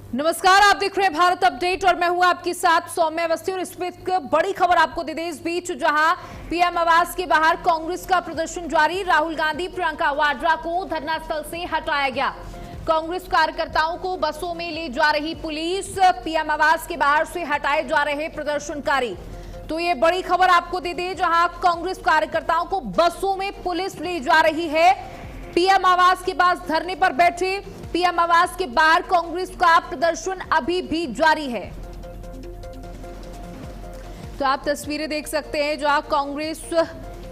नमस्कार, आप देख रहे हैं भारत अपडेट और मैं हूं आपके साथ सौम्या अवस्थी। और इस पे बड़ी खबर आपको दे दें इस बीच, जहां पीएम आवास के बाहर कांग्रेस का प्रदर्शन जारी। राहुल गांधी, प्रियंका वाड्रा को धरना स्थल से हटाया गया। कांग्रेस कार्यकर्ताओं को बसों में ले जा रही पुलिस, पीएम आवास के बाहर से हटाए जा रहे प्रदर्शनकारी। तो ये बड़ी खबर आपको दे दें, जहां कांग्रेस कार्यकर्ताओं को बसों में पुलिस ले जा रही है। पीएम आवास के पास धरने पर बैठे पीएम आवास के बाहर कांग्रेस का प्रदर्शन अभी भी जारी है। तो आप तस्वीरें देख सकते हैं, जहां कांग्रेस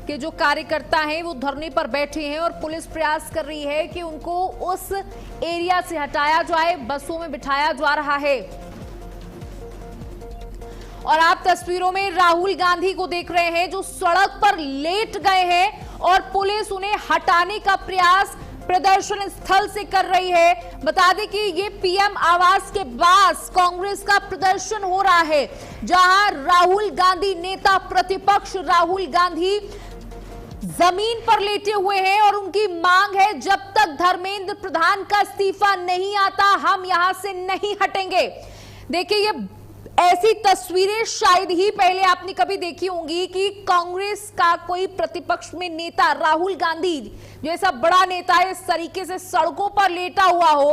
के जो कार्यकर्ता हैं वो धरने पर बैठे हैं और पुलिस प्रयास कर रही है कि उनको उस एरिया से हटाया जाए, बसों में बिठाया जा रहा है। और आप तस्वीरों में राहुल गांधी को देख रहे हैं, जो सड़क पर लेट गए हैं और पुलिस उन्हें हटाने का प्रयास प्रदर्शन स्थल से कर रही है। बता दें कि ये पीएम आवास के पास कांग्रेस का प्रदर्शन हो रहा है, जहां राहुल गांधी, नेता प्रतिपक्ष राहुल गांधी जमीन पर लेटे हुए हैं और उनकी मांग है, जब तक धर्मेंद्र प्रधान का इस्तीफा नहीं आता हम यहां से नहीं हटेंगे। देखिए, ये ऐसी तस्वीरें शायद ही पहले आपने कभी देखी होंगी कि कांग्रेस का कोई प्रतिपक्ष में नेता, राहुल गांधी जैसा बड़ा नेता इस तरीके से सड़कों पर लेटा हुआ हो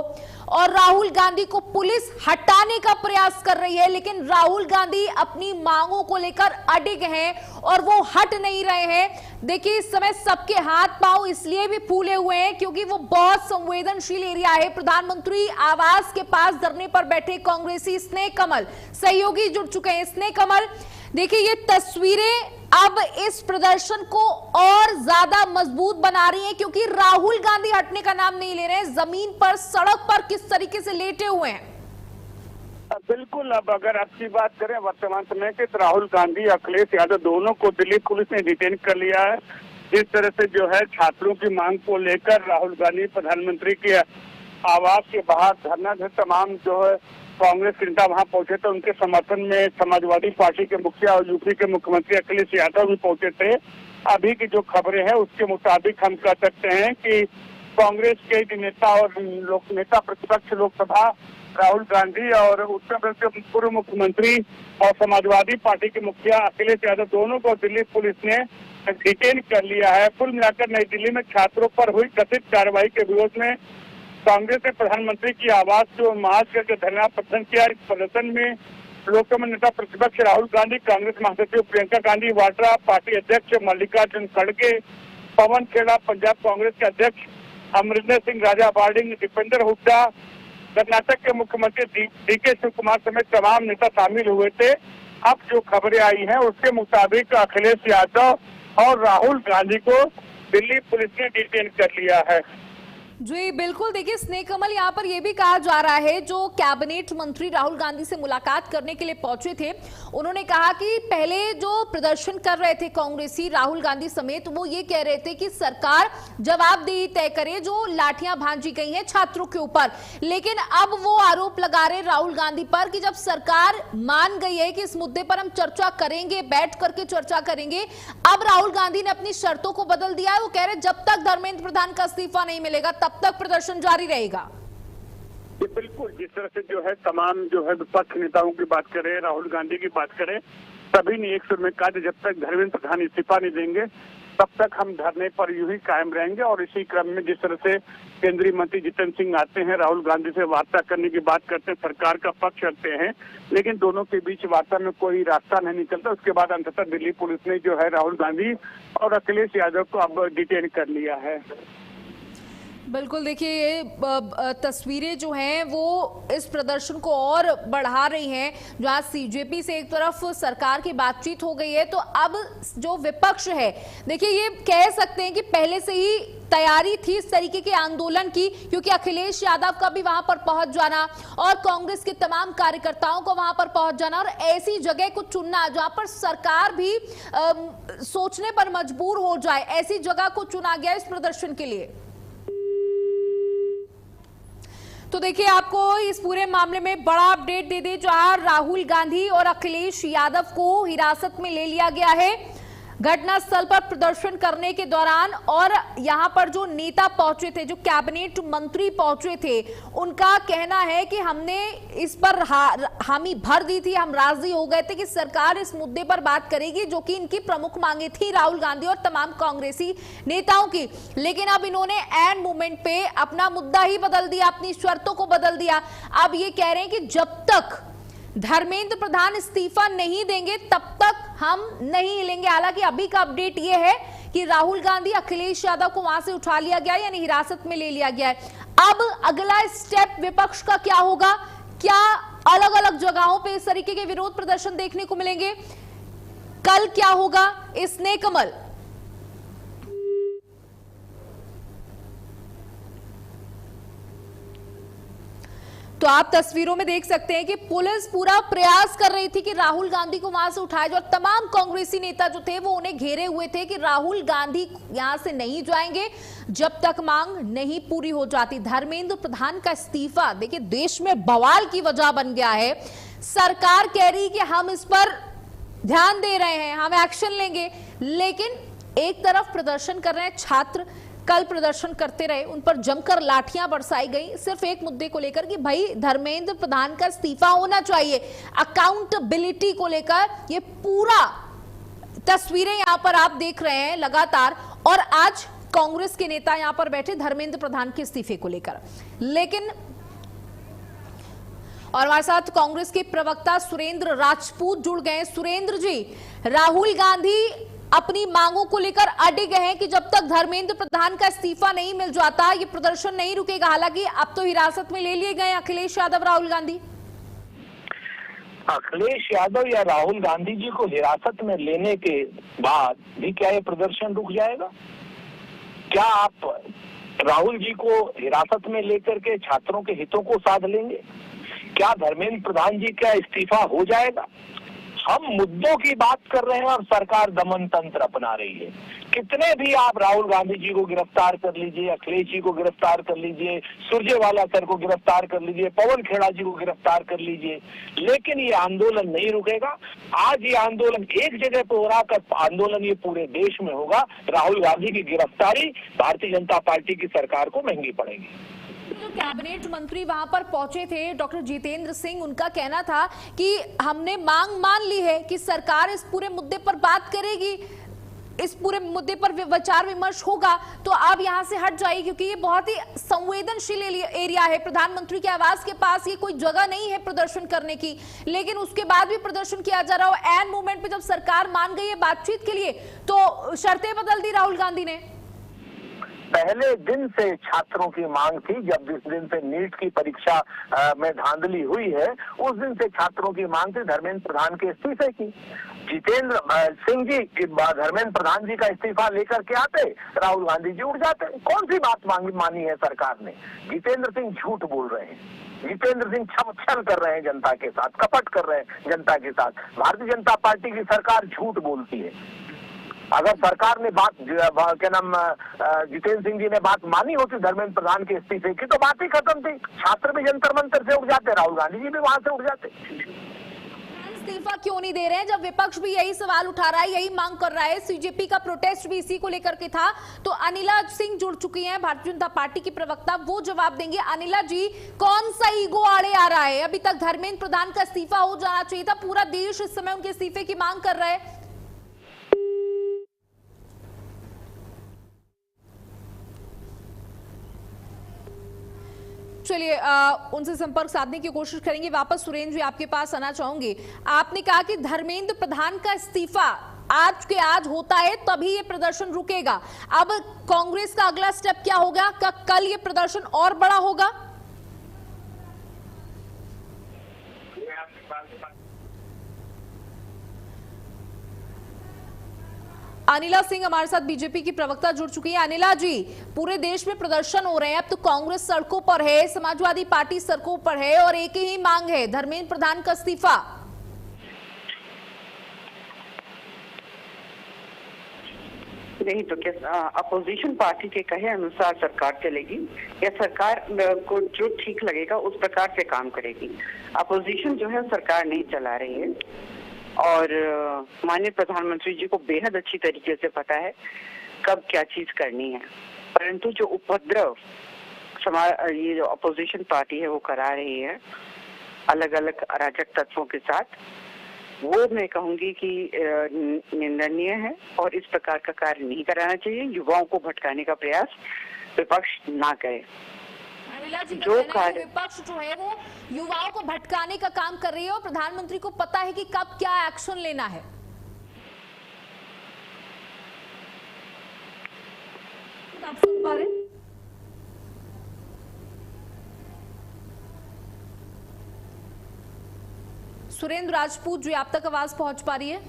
और राहुल गांधी को पुलिस हटाने का प्रयास कर रही है। लेकिन राहुल गांधी अपनी मांगों को लेकर अडिग हैं और वो हट नहीं रहे हैं। देखिए, इस समय सबके हाथ पांव इसलिए भी फूले हुए हैं क्योंकि वो बहुत संवेदनशील एरिया है। प्रधानमंत्री आवास के पास धरने पर बैठे कांग्रेसी स्नेह कमल सहयोगी जुड़ चुके हैं। स्नेह कमल, देखिए, ये तस्वीरें अब इस प्रदर्शन को और ज्यादा मजबूत बना रही हैं क्योंकि राहुल गांधी हटने का नाम नहीं ले रहे हैं। जमीन पर, सड़क पर किस तरीके से लेटे हुए हैं। बिल्कुल, अब अगर आपकी बात करें वर्तमान समय के, तो राहुल गांधी, अखिलेश यादव दोनों को दिल्ली पुलिस ने डिटेन कर लिया है। जिस तरह से जो है छात्रों की मांग को लेकर राहुल गांधी प्रधानमंत्री के आवास के बाहर धरना दे, तमाम जो है कांग्रेस के नेता वहां पहुंचे थे। उनके समर्थन में समाजवादी पार्टी के मुखिया और यूपी के मुख्यमंत्री अखिलेश यादव भी पहुंचे थे। अभी की जो खबरें हैं उसके मुताबिक हम कह सकते हैं कि कांग्रेस के नेता और नेता प्रतिपक्ष लोकसभा राहुल गांधी और उत्तर प्रदेश के पूर्व मुख्यमंत्री और समाजवादी पार्टी के मुखिया अखिलेश यादव दोनों को दिल्ली पुलिस ने डिटेन कर लिया है। कुल मिलाकर नई दिल्ली में छात्रों पर हुई कथित कार्रवाई के विरोध में कांग्रेस ने प्रधानमंत्री की आवास को मार्च करके धरना प्रदर्शन किया। इस प्रदर्शन में लोकसभा नेता प्रतिपक्ष राहुल गांधी, कांग्रेस महासचिव प्रियंका गांधी वाड्रा, पार्टी अध्यक्ष मल्लिकार्जुन खड़गे, पवन खेड़ा, पंजाब कांग्रेस के अध्यक्ष अमरिंदर सिंह, राजा बार्डिंग, दीपेंद्र हुड्डा, कर्नाटक के मुख्यमंत्री डीके शिव कुमार समेत तमाम नेता शामिल हुए थे। अब जो खबरें आई हैं उसके मुताबिक अखिलेश यादव और राहुल गांधी को दिल्ली पुलिस ने डिटेन कर लिया है। जी बिल्कुल, देखिए स्नेह कमल, यहाँ पर यह भी कहा जा रहा है, जो कैबिनेट मंत्री राहुल गांधी से मुलाकात करने के लिए पहुंचे थे, उन्होंने कहा कि पहले जो प्रदर्शन कर रहे थे कांग्रेसी, राहुल गांधी समेत, वो ये कह रहे थे कि सरकार जवाबदेही तय करे जो लाठियां भांजी गई हैं छात्रों के ऊपर। लेकिन अब वो आरोप लगा रहे राहुल गांधी पर कि जब सरकार मान गई है कि इस मुद्दे पर हम चर्चा करेंगे, बैठ करके चर्चा करेंगे, अब राहुल गांधी ने अपनी शर्तों को बदल दिया है। वो कह रहे जब तक धर्मेंद्र प्रधान का इस्तीफा नहीं मिलेगा तब तक प्रदर्शन जारी रहेगा। बिल्कुल, जिस तरह से जो है तमाम जो है विपक्ष नेताओं की बात करें, राहुल गांधी की बात करें, सभी ने एक सुर में कहा जब तक धर्मेंद्र प्रधान इस्तीफा नहीं देंगे तब तक हम धरने पर यूं ही कायम रहेंगे। और इसी क्रम में जिस तरह से केंद्रीय मंत्री जितेंद्र सिंह आते हैं, राहुल गांधी से वार्ता करने की बात करते हैं, सरकार का पक्ष रखते हैं, लेकिन दोनों के बीच वार्ता में कोई रास्ता नहीं निकलता। उसके बाद अंततः दिल्ली पुलिस ने जो है राहुल गांधी और अखिलेश यादव को अब डिटेन कर लिया है। बिल्कुल, देखिए ये तस्वीरें जो हैं वो इस प्रदर्शन को और बढ़ा रही हैं, जहां सीजेपी से एक तरफ सरकार की बातचीत हो गई है, तो अब जो विपक्ष है, देखिए ये कह सकते हैं कि पहले से ही तैयारी थी इस तरीके के आंदोलन की, क्योंकि अखिलेश यादव का भी वहां पर पहुंच जाना और कांग्रेस के तमाम कार्यकर्ताओं को वहां पर पहुंच जाना और ऐसी जगह को चुनना जहां पर सरकार भी सोचने पर मजबूर हो जाए, ऐसी जगह को चुना गया इस प्रदर्शन के लिए। तो देखिए, आपको इस पूरे मामले में बड़ा अपडेट दे दे, जहां राहुल गांधी और अखिलेश यादव को हिरासत में ले लिया गया है। घटना स्थल पर प्रदर्शन करने के दौरान, और यहां पर जो नेता पहुंचे थे, जो कैबिनेट मंत्री पहुंचे थे, उनका कहना है कि हमने इस पर हामी भर दी थी, हम राजी हो गए थे कि सरकार इस मुद्दे पर बात करेगी, जो कि इनकी प्रमुख मांगे थी राहुल गांधी और तमाम कांग्रेसी नेताओं की। लेकिन अब इन्होंने एंड मोमेंट पे अपना मुद्दा ही बदल दिया, अपनी शर्तों को बदल दिया। अब ये कह रहे हैं कि जब तक धर्मेंद्र प्रधान इस्तीफा नहीं देंगे तब तक हम नहीं हिलेंगे। हालांकि अभी का अपडेट ये है कि राहुल गांधी, अखिलेश यादव को वहां से उठा लिया गया, यानी हिरासत में ले लिया गया है। अब अगला स्टेप विपक्ष का क्या होगा? क्या अलग अलग जगहों पे इस तरीके के विरोध प्रदर्शन देखने को मिलेंगे? कल क्या होगा? स्नेह कमल, तो आप तस्वीरों में देख सकते हैं कि पुलिस पूरा प्रयास कर रही थी कि राहुल गांधी को वहां से उठाया जाए, और तमाम कांग्रेसी नेता जो थे वो उन्हें घेरे हुए थे कि राहुल गांधी यहां से नहीं जाएंगे जब तक मांग नहीं पूरी हो जाती। धर्मेंद्र प्रधान का इस्तीफा देखिए देश में बवाल की वजह बन गया है। सरकार कह रही कि हम इस पर ध्यान दे रहे हैं, हम एक्शन लेंगे, लेकिन एक तरफ प्रदर्शन कर रहे हैं छात्र, कल प्रदर्शन करते रहे, उन पर जमकर लाठियां बरसाई गई सिर्फ एक मुद्दे को लेकर कि भाई धर्मेंद्र प्रधान का इस्तीफा होना चाहिए। अकाउंटेबिलिटी को लेकर ये पूरा तस्वीरें यहां पर आप देख रहे हैं लगातार, और आज कांग्रेस के नेता यहां पर बैठे धर्मेंद्र प्रधान के इस्तीफे को लेकर। लेकिन और हमारे साथ कांग्रेस के प्रवक्ता सुरेंद्र राजपूत जुड़ गए। सुरेंद्र जी, राहुल गांधी अपनी मांगों को लेकर अड़े गए हैं कि जब तक धर्मेंद्र प्रधान का इस्तीफा नहीं मिल जाता ये प्रदर्शन नहीं रुकेगा। हालांकि अब तो हिरासत में ले लिए गए अखिलेश यादव, राहुल गांधी। अखिलेश यादव या राहुल गांधी जी को हिरासत में लेने के बाद भी क्या ये प्रदर्शन रुक जाएगा? क्या आप राहुल जी को हिरासत में लेकर के छात्रों के हितों को साध लेंगे? क्या धर्मेंद्र प्रधान जी का इस्तीफा हो जाएगा? हम मुद्दों की बात कर रहे हैं और सरकार दमन तंत्र अपना रही है। कितने भी आप राहुल गांधी जी को गिरफ्तार कर लीजिए, अखिलेश जी को गिरफ्तार कर लीजिए, सुरजेवाला सर को गिरफ्तार कर लीजिए, पवन खेड़ा जी को गिरफ्तार कर लीजिए, लेकिन ये आंदोलन नहीं रुकेगा। आज ये आंदोलन एक जगह पर हो रहा, कल आंदोलन ये पूरे देश में होगा। राहुल गांधी की गिरफ्तारी भारतीय जनता पार्टी की सरकार को महंगी पड़ेगी। जो कैबिनेट मंत्री वहां पर पहुंचे थे डॉक्टर जितेंद्र सिंह, उनका कहना था कि हमने मांग मान ली है कि सरकार इस पूरे मुद्दे पर बात करेगी, इस पूरे मुद्दे पर विचार विमर्श होगा, तो आप यहां से हट जाइए क्योंकि ये बहुत ही संवेदनशील एरिया है। प्रधानमंत्री के आवास के पास ये कोई जगह नहीं है प्रदर्शन करने की, लेकिन उसके बाद भी प्रदर्शन किया जा रहा हो। एंड मूवमेंट पे जब सरकार मान गई है बातचीत के लिए तो शर्तें बदल दी राहुल गांधी ने। पहले दिन से छात्रों की मांग थी, जब जिस दिन से नीट की परीक्षा में धांधली हुई है उस दिन से छात्रों की मांग थी धर्मेंद्र प्रधान के इस्तीफे की। जितेंद्र सिंह जी धर्मेंद्र प्रधान जी का इस्तीफा लेकर के आते, राहुल गांधी जी उठ जाते। कौन सी बात मानी है सरकार ने? जितेंद्र सिंह झूठ बोल रहे हैं, जितेंद्र सिंह छल कर रहे हैं जनता के साथ, कपट कर रहे हैं जनता के साथ। भारतीय जनता पार्टी की सरकार झूठ बोलती है। अगर सरकार ने बात क्या नाम जितेंद्र सिंह जी ने बात मानी होती धर्मेंद्र प्रधान के इस्तीफे की तो बात ही खत्म थी। छात्र भी जंतर मंतर से उठ जाते, राहुल गांधी जी भी वहां से उठ जाते। इस्तीफा क्यों नहीं दे रहे हैं जब विपक्ष भी यही सवाल उठा रहा है, यही मांग कर रहा है? सीजेपी का प्रोटेस्ट भी इसी को लेकर के था। तो अनिला सिंह जुड़ चुकी हैं, भारतीय जनता पार्टी की प्रवक्ता, वो जवाब देंगे। अनिला जी, कौन सा ईगो आड़े आ रहा है? अभी तक धर्मेंद्र प्रधान का इस्तीफा हो जाना चाहिए था, पूरा देश इस समय उनके इस्तीफे की मांग कर रहा है। चलिए उनसे संपर्क साधने की कोशिश करेंगे। वापस सुरेंद्र जी आपके पास आना चाहूंगी। आपने कहा कि धर्मेंद्र प्रधान का इस्तीफा आज के आज होता है तभी ये प्रदर्शन रुकेगा। अब कांग्रेस का अगला स्टेप क्या होगा? क्या कल ये प्रदर्शन और बड़ा होगा? अनिला सिंह हमारे साथ बीजेपी की प्रवक्ता जुड़ चुकी है। अनिला जी, पूरे देश में प्रदर्शन हो रहे हैं, अब तो कांग्रेस सड़कों पर है, समाजवादी पार्टी सड़कों पर है और एक ही मांग है, धर्मेंद्र प्रधान का इस्तीफा। नहीं तो क्या अपोजिशन पार्टी के कहे अनुसार सरकार चलेगी या सरकार को जो ठीक लगेगा उस प्रकार से काम करेगी? अपोजिशन जो है सरकार नहीं चला रही है। और माननीय प्रधानमंत्री जी को बेहद अच्छी तरीके से पता है कब क्या चीज करनी है, परंतु जो उपद्रव ये जो अपोजिशन पार्टी है वो करा रही है अलग अलग अराजक तत्वों के साथ, वो मैं कहूंगी कि निंदनीय है और इस प्रकार का कार्य नहीं कराना चाहिए। युवाओं को भटकाने का प्रयास विपक्ष ना करे। जो कार्य विपक्ष जो है वो युवाओं को भटकाने का काम कर रही है और प्रधानमंत्री को पता है कि कब क्या एक्शन लेना है। आप सुन पा रहे? सुरेंद्र राजपूत जी, आप तक आवाज पहुंच पा रही है?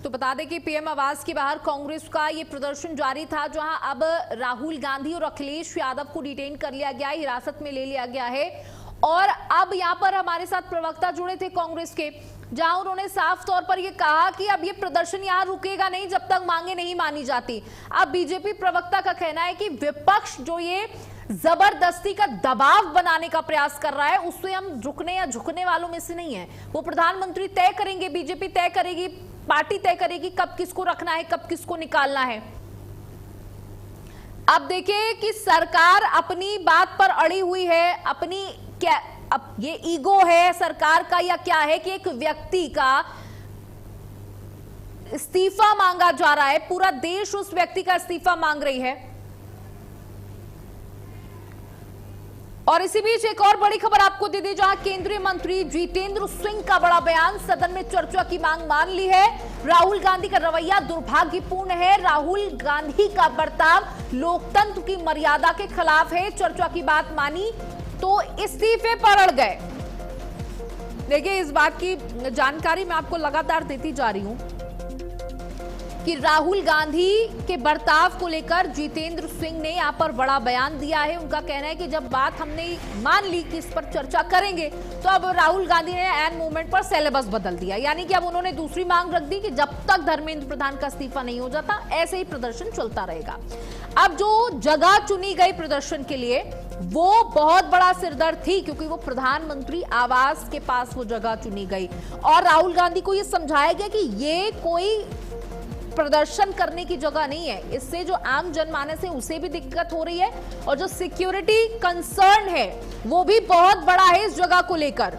तो बता दें कि पीएम आवास के बाहर कांग्रेस का ये प्रदर्शन जारी था, जहां अब राहुल गांधी और अखिलेश यादव को डिटेन कर लिया गया है, हिरासत में ले लिया गया है। और अब यहां पर हमारे साथ प्रवक्ता जुड़े थे कांग्रेस के, जहां उन्होंने साफ तौर पर यह कहा कि अब ये प्रदर्शन यहां रुकेगा नहीं जब तक मांगे नहीं मानी जाती। अब बीजेपी प्रवक्ता का कहना है कि विपक्ष जो ये जबरदस्ती का दबाव बनाने का प्रयास कर रहा है, उससे हम झुकने या झुकने वालों में से नहीं है। वो प्रधानमंत्री तय करेंगे, बीजेपी तय करेगी, पार्टी तय करेगी कब किसको रखना है, कब किसको निकालना है। अब देखिए कि सरकार अपनी बात पर अड़ी हुई है, अपनी क्या अब ये ईगो है सरकार का या क्या है कि एक व्यक्ति का इस्तीफा मांगा जा रहा है, पूरा देश उस व्यक्ति का इस्तीफा मांग रही है। और इसी बीच एक और बड़ी खबर आपको दे दी, जहां केंद्रीय मंत्री जितेंद्र सिंह का बड़ा बयान, सदन में चर्चा की मांग मान ली है। राहुल गांधी का रवैया दुर्भाग्यपूर्ण है, राहुल गांधी का बर्ताव लोकतंत्र की मर्यादा के खिलाफ है। चर्चा की बात मानी तो इस्तीफे पर अड़ गए। देखिए, इस बात की जानकारी मैं आपको लगातार देती जा रही हूं कि राहुल गांधी के बर्ताव को लेकर जितेंद्र सिंह ने यहां पर बड़ा बयान दिया है। उनका कहना है कि जब बात हमने मान ली कि इस पर चर्चा करेंगे, तो अब राहुल गांधी ने एन मूवमेंट पर सिलेबस बदल दिया, यानी कि अब उन्होंने दूसरी मांग रख दी कि जब तक धर्मेंद्र प्रधान का इस्तीफा नहीं हो जाता ऐसे ही प्रदर्शन चलता रहेगा। अब जो जगह चुनी गई प्रदर्शन के लिए वो बहुत बड़ा सिरदर्द थी, क्योंकि वो प्रधानमंत्री आवास के पास वो जगह चुनी गई और राहुल गांधी को ये समझाया गया कि ये कोई प्रदर्शन करने की जगह नहीं है। इससे जो आम जनमानस है उसे भी दिक्कत हो रही है और जो सिक्योरिटी कंसर्न है वो भी बहुत बड़ा है इस जगह को लेकर।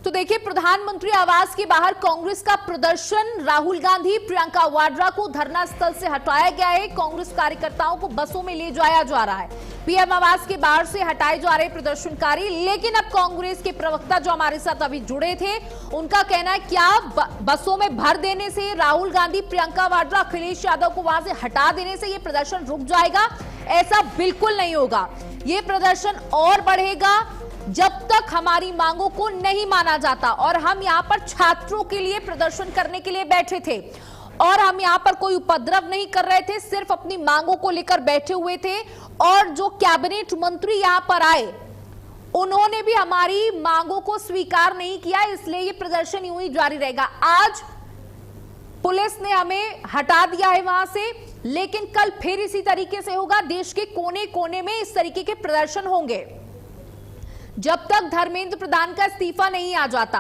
तो देखिए, प्रधानमंत्री आवास के बाहर कांग्रेस का प्रदर्शन, राहुल गांधी, प्रियंका वाड्रा को धरना स्थल से हटाया गया है। कांग्रेस कार्यकर्ताओं को बसों में ले जाया जा रहा है। पीएम आवास के बाहर से हटाए जा रहे प्रदर्शनकारी, लेकिन अब कांग्रेस के प्रवक्ता जो हमारे साथ अभी जुड़े थे, उनका कहना है क्या बसों में भर देने से, राहुल गांधी, प्रियंका वाड्रा, अखिलेश यादव को वहां से हटा देने से ये प्रदर्शन रुक जाएगा? ऐसा बिल्कुल नहीं होगा। ये प्रदर्शन और बढ़ेगा जब तक हमारी मांगों को नहीं माना जाता। और हम यहाँ पर छात्रों के लिए प्रदर्शन करने के लिए बैठे थे और हम यहाँ पर कोई उपद्रव नहीं कर रहे थे, सिर्फ अपनी मांगों को लेकर बैठे हुए थे। और जो कैबिनेट मंत्री यहाँ पर आए उन्होंने भी हमारी मांगों को स्वीकार नहीं किया, इसलिए ये प्रदर्शन यूं ही जारी रहेगा। आज पुलिस ने हमें हटा दिया है वहां से, लेकिन कल फिर इसी तरीके से होगा। देश के कोने कोने में इस तरीके के प्रदर्शन होंगे जब तक धर्मेंद्र प्रधान का इस्तीफा नहीं आ जाता।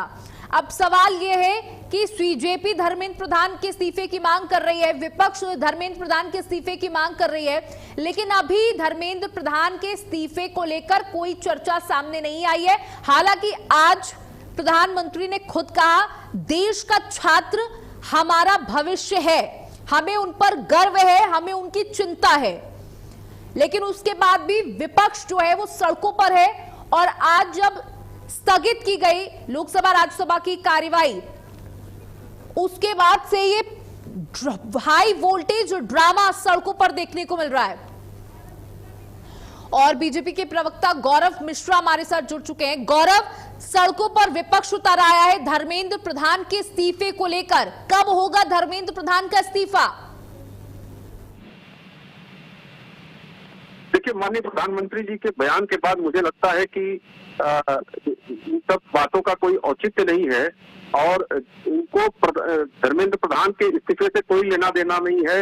अब सवाल यह है कि बीजेपी धर्मेंद्र प्रधान के इस्तीफे की मांग कर रही है, विपक्ष धर्मेंद्र प्रधान के इस्तीफे की मांग कर रही है, लेकिन अभी धर्मेंद्र प्रधान के इस्तीफे को लेकर कोई चर्चा सामने नहीं आई है। हालांकि आज प्रधानमंत्री ने खुद कहा, देश का छात्र हमारा भविष्य है, हमें उन पर गर्व है, हमें उनकी चिंता है। लेकिन उसके बाद भी विपक्ष जो है वो सड़कों पर है। और आज जब स्थगित की गई लोकसभा राज्यसभा की कार्यवाही, उसके बाद से ये हाई वोल्टेज ड्रामा सड़कों पर देखने को मिल रहा है। और बीजेपी के प्रवक्ता गौरव मिश्रा हमारे साथ जुड़ चुके हैं। गौरव, सड़कों पर विपक्ष उतर आया है धर्मेंद्र प्रधान के इस्तीफे को लेकर, कब होगा धर्मेंद्र प्रधान का इस्तीफा? देखिए, माननीय प्रधानमंत्री जी के बयान के बाद मुझे लगता है कि इन सब बातों का कोई औचित्य नहीं है और उनको धर्मेंद्र प्रधान के इस्तीफे से कोई लेना देना नहीं है।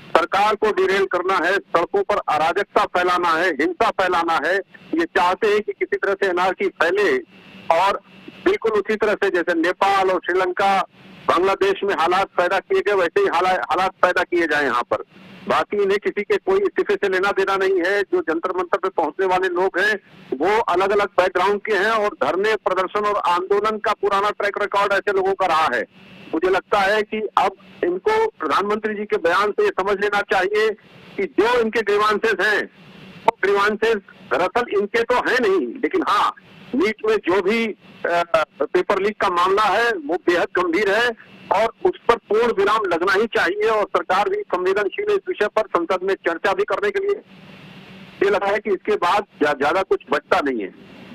सरकार को डिरेल करना है, सड़कों पर अराजकता फैलाना है, हिंसा फैलाना है। ये चाहते हैं कि किसी तरह से एनआरकी फैले और बिल्कुल उसी तरह से जैसे नेपाल और श्रीलंका, बांग्लादेश में हालात पैदा किए गए वैसे ही हालात पैदा किए जाए यहाँ पर। बाकी इन्हें किसी के कोई इस्तीफे से लेना देना नहीं है। जो जंतर मंतर पे पहुंचने वाले लोग हैं वो अलग अलग बैकग्राउंड के हैं और धरने, प्रदर्शन और आंदोलन का पुराना ट्रैक रिकॉर्ड ऐसे लोगों का रहा है। मुझे लगता है कि अब इनको प्रधानमंत्री जी के बयान से ये समझ लेना चाहिए कि जो इनके ग्रीवांसेस हैं वो ग्रीवांसेस दरअसल इनके तो है नहीं, लेकिन हाँ, नीट में जो भी पेपर लीक का मामला है वो बेहद गंभीर है और उस पर पूर्ण विराम लगना ही चाहिए और सरकार भी संवेदनशील है इस विषय पर संसद में चर्चा भी करने के लिए। ये लगता है कि इसके बाद ज्यादा कुछ बचता नहीं है।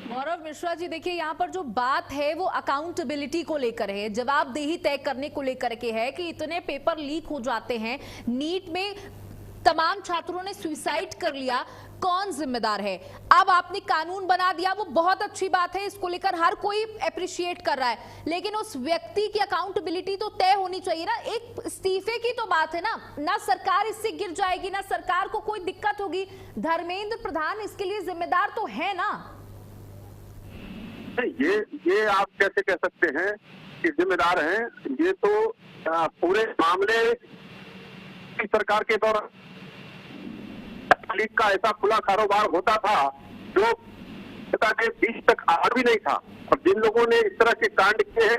गौरव मिश्रा जी, देखिए यहाँ पर जो बात है वो अकाउंटेबिलिटी को लेकर है, जवाबदेही तय करने को लेकर के है कि इतने पेपर लीक हो जाते हैं, नीट में तमाम छात्रों ने सुसाइड कर लिया, कौन जिम्मेदार है? अब आपने कानून बना दिया, वो बहुत अच्छी बात है, इसको लेकर हर कोई अप्रिशिएट कर रहा है, लेकिन उस व्यक्ति की अकाउंटेबिलिटी तो तय होनी चाहिए ना। एक इस्तीफे की तो बात है ना सरकार इससे गिर जाएगी ना सरकार को कोई दिक्कत होगी। धर्मेंद्र प्रधान इसके लिए जिम्मेदार तो है ना। ये आप कैसे कह सकते हैं कि जिम्मेदार हैं? ये तो पूरे मामले की सरकार के दौरान लीक का ऐसा खुला कारोबार होता था जो के बीच तक आ भी नहीं था और जिन लोगों ने इस तरह के कांड किए हैं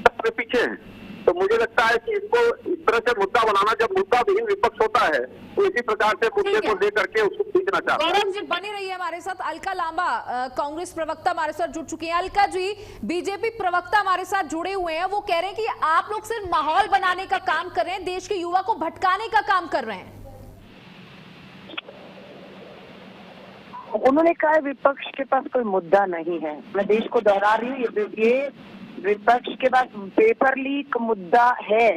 सबके पीछे हैं। तो मुझे लगता है कि इसको इस तरह से मुद्दा बनाना, जब मुद्दा विहीन विपक्ष होता है तो इसी प्रकार से मुद्दे को लेकर के उसको खींचना चाहता है। गौरव जी बनी रही है हमारे साथ। अलका लांबा कांग्रेस प्रवक्ता हमारे साथ जुड़ चुकी हैं। अलका जी, बीजेपी प्रवक्ता हमारे साथ जुड़े हुए हैं, वो कह रहे हैं कि आप लोग सिर्फ माहौल बनाने का काम कर रहे हैं, देश के युवा को भटकाने का काम कर रहे हैं। उन्होंने कहा विपक्ष के पास कोई मुद्दा नहीं है। मैं देश को दोहरा रही हूँ, ये विपक्ष के पास पेपर लीक मुद्दा है।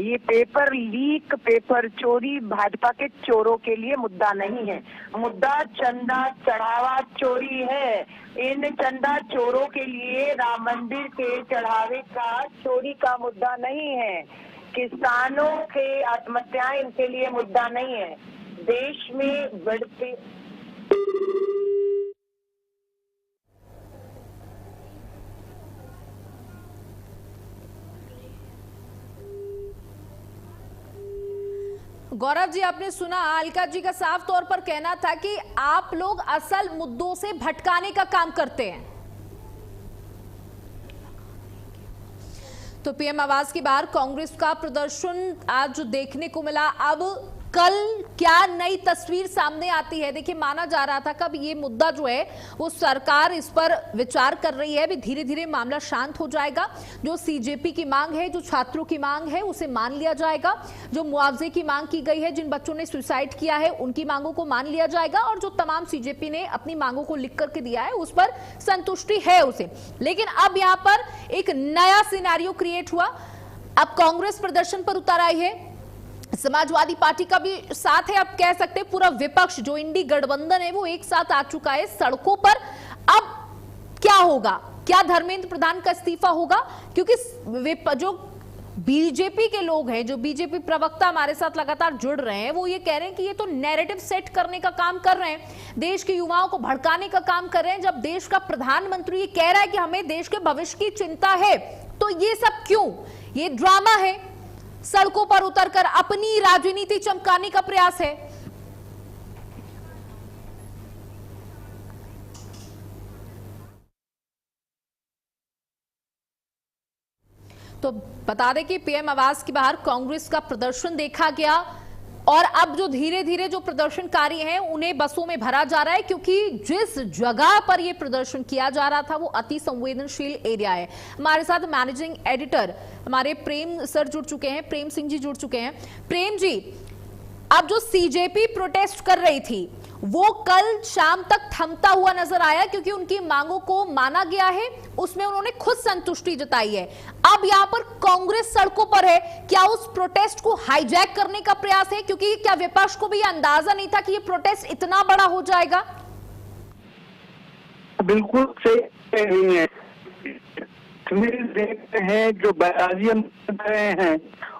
ये पेपर लीक, पेपर चोरी भाजपा के चोरों के लिए मुद्दा नहीं है। मुद्दा चंदा चढ़ावा चोरी है। इन चंदा चोरों के लिए राम मंदिर के चढ़ावे का चोरी का मुद्दा नहीं है। किसानों के आत्महत्याएं इनके लिए मुद्दा नहीं है। देश में बढ़ते गौरव जी, आपने सुना अलका जी का साफ तौर पर कहना था कि आप लोग असल मुद्दों से भटकाने का काम करते हैं। तो पीएम आवास के बाहर कांग्रेस का प्रदर्शन आज जो देखने को मिला, अब कल क्या नई तस्वीर सामने आती है? देखिए, माना जा रहा था कब ये मुद्दा जो है वो सरकार इस पर विचार कर रही है, अभी धीरे धीरे मामला शांत हो जाएगा। जो सीजेपी की मांग है, जो छात्रों की मांग है, उसे मान लिया जाएगा। जो मुआवजे की मांग की गई है, जिन बच्चों ने सुसाइड किया है, उनकी मांगों को मान लिया जाएगा और जो तमाम सीजेपी ने अपनी मांगों को लिख करके दिया है उस पर संतुष्टि है उसे। लेकिन अब यहाँ पर एक नया सिनेरियो क्रिएट हुआ। अब कांग्रेस प्रदर्शन पर उतर आई है, समाजवादी पार्टी का भी साथ है, अब कह सकते हैं पूरा विपक्ष जो इंडी गठबंधन है वो एक साथ आ चुका है सड़कों पर। अब क्या होगा? क्या धर्मेंद्र प्रधान का इस्तीफा होगा? क्योंकि जो बीजेपी के लोग हैं, जो बीजेपी प्रवक्ता हमारे साथ लगातार जुड़ रहे हैं, वो ये कह रहे हैं कि ये तो नैरेटिव सेट करने का काम कर रहे हैं, देश के युवाओं को भड़काने का काम कर रहे हैं। जब देश का प्रधानमंत्री ये कह रहा है कि हमें देश के भविष्य की चिंता है, तो ये सब क्यों? ये ड्रामा है, सड़कों पर उतरकर अपनी राजनीति चमकाने का प्रयास है। तो बता दें कि पीएम आवास के बाहर कांग्रेस का प्रदर्शन देखा गया और अब जो धीरे धीरे जो प्रदर्शनकारी हैं उन्हें बसों में भरा जा रहा है, क्योंकि जिस जगह पर यह प्रदर्शन किया जा रहा था वो अति संवेदनशील एरिया है। हमारे साथ मैनेजिंग एडिटर हमारे प्रेम सर जुड़ चुके हैं, प्रेम सिंह जी जुड़ चुके हैं। प्रेम जी, अब जो सीजेपी प्रोटेस्ट कर रही थी वो कल शाम तक थमता हुआ नजर आया क्योंकि उनकी मांगों को माना गया है, उसमें उन्होंने खुद संतुष्टि जताई है। अब यहां पर कांग्रेस सड़कों पर है। क्या उस प्रोटेस्ट को हाईजैक करने का प्रयास है? क्योंकि क्या विपक्ष को भी अंदाजा नहीं था कि ये प्रोटेस्ट इतना बड़ा हो जाएगा? बिल्कुल सही है। देखते हैं जो बयाजी हम कर रहे हैं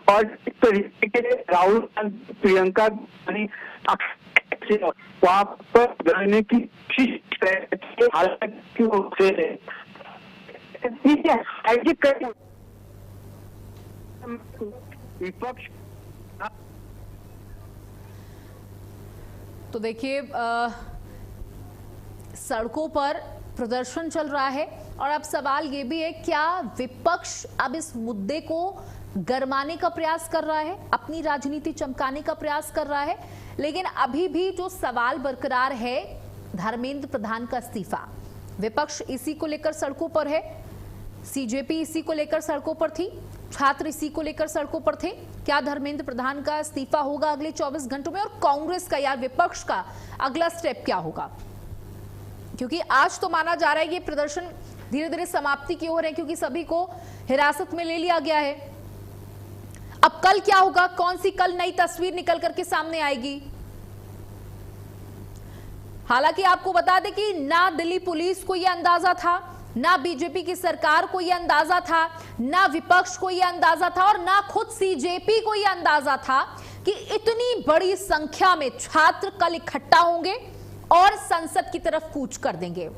और इस तरीके के राहुल गांधी प्रियंका गांधी वहां पर रहने की कोशिश हालांकि विपक्ष। तो देखिए सड़कों पर प्रदर्शन चल रहा है और अब सवाल ये भी है, क्या विपक्ष अब इस मुद्दे को गरमाने का प्रयास कर रहा है, अपनी राजनीति चमकाने का प्रयास कर रहा है? लेकिन अभी भी जो सवाल बरकरार है धर्मेंद्र प्रधान का इस्तीफा, विपक्ष इसी को लेकर सड़कों पर है, सीजेपी इसी को लेकर सड़कों पर थी, छात्र इसी को लेकर सड़कों पर थे। क्या धर्मेंद्र प्रधान का इस्तीफा होगा अगले 24 घंटों में? और कांग्रेस का या विपक्ष का अगला स्टेप क्या होगा? क्योंकि आज तो माना जा रहा है कि प्रदर्शन धीरे धीरे समाप्ति की ओर है क्योंकि सभी को हिरासत में ले लिया गया है। अब कल क्या होगा? कौन सी कल नई तस्वीर निकल करके सामने आएगी? हालांकि आपको बता दें कि ना दिल्ली पुलिस को यह अंदाजा था, ना बीजेपी की सरकार को यह अंदाजा था, ना विपक्ष को यह अंदाजा था और ना खुद सीजेपी को यह अंदाजा था कि इतनी बड़ी संख्या में छात्र कल इकट्ठा होंगे और संसद की तरफ कूच कर देंगे।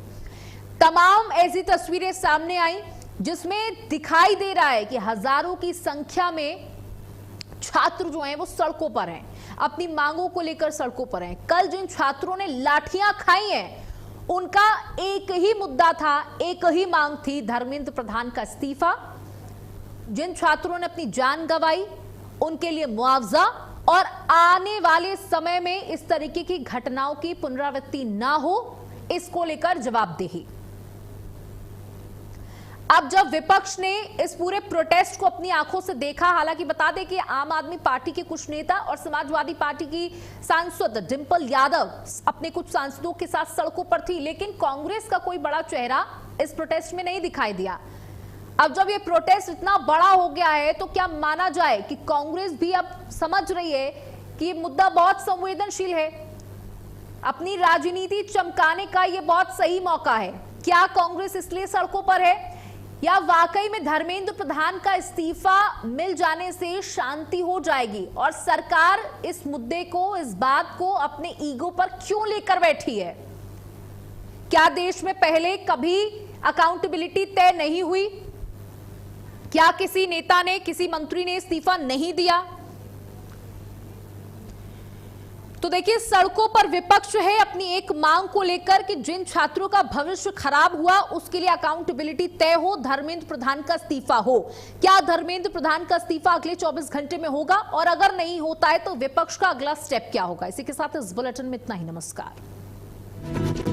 तमाम ऐसी तस्वीरें सामने आई जिसमें दिखाई दे रहा है कि हजारों की संख्या में छात्र जो हैं वो सड़कों पर हैं, अपनी मांगों को लेकर सड़कों पर हैं। कल जिन छात्रों ने लाठियां खाई हैं उनका एक ही मुद्दा था, एक ही मांग थी, धर्मेंद्र प्रधान का इस्तीफा। जिन छात्रों ने अपनी जान गंवाई उनके लिए मुआवजा और आने वाले समय में इस तरीके की घटनाओं की पुनरावृत्ति ना हो, इसको लेकर जवाबदेही। अब जब विपक्ष ने इस पूरे प्रोटेस्ट को अपनी आंखों से देखा, हालांकि बता दें कि आम आदमी पार्टी के कुछ नेता और समाजवादी पार्टी की सांसद डिंपल यादव अपने कुछ सांसदों के साथ सड़कों पर थी, लेकिन कांग्रेस का कोई बड़ा चेहरा इस प्रोटेस्ट में नहीं दिखाई दिया। अब जब ये प्रोटेस्ट इतना बड़ा हो गया है तो क्या माना जाए कि कांग्रेस भी अब समझ रही है कि ये मुद्दा बहुत संवेदनशील है, अपनी राजनीति चमकाने का ये बहुत सही मौका है? क्या कांग्रेस इसलिए सड़कों पर है या वाकई में धर्मेंद्र प्रधान का इस्तीफा मिल जाने से शांति हो जाएगी और सरकार इस मुद्दे को, इस बात को अपने ईगो पर क्यों लेकर बैठी है? क्या देश में पहले कभी अकाउंटेबिलिटी तय नहीं हुई? क्या किसी नेता ने, किसी मंत्री ने इस्तीफा नहीं दिया? तो देखिए सड़कों पर विपक्ष है अपनी एक मांग को लेकर कि जिन छात्रों का भविष्य खराब हुआ उसके लिए अकाउंटेबिलिटी तय हो, धर्मेंद्र प्रधान का इस्तीफा हो। क्या धर्मेंद्र प्रधान का इस्तीफा अगले 24 घंटे में होगा? और अगर नहीं होता है तो विपक्ष का अगला स्टेप क्या होगा? इसी के साथ इस बुलेटिन में इतना ही। नमस्कार।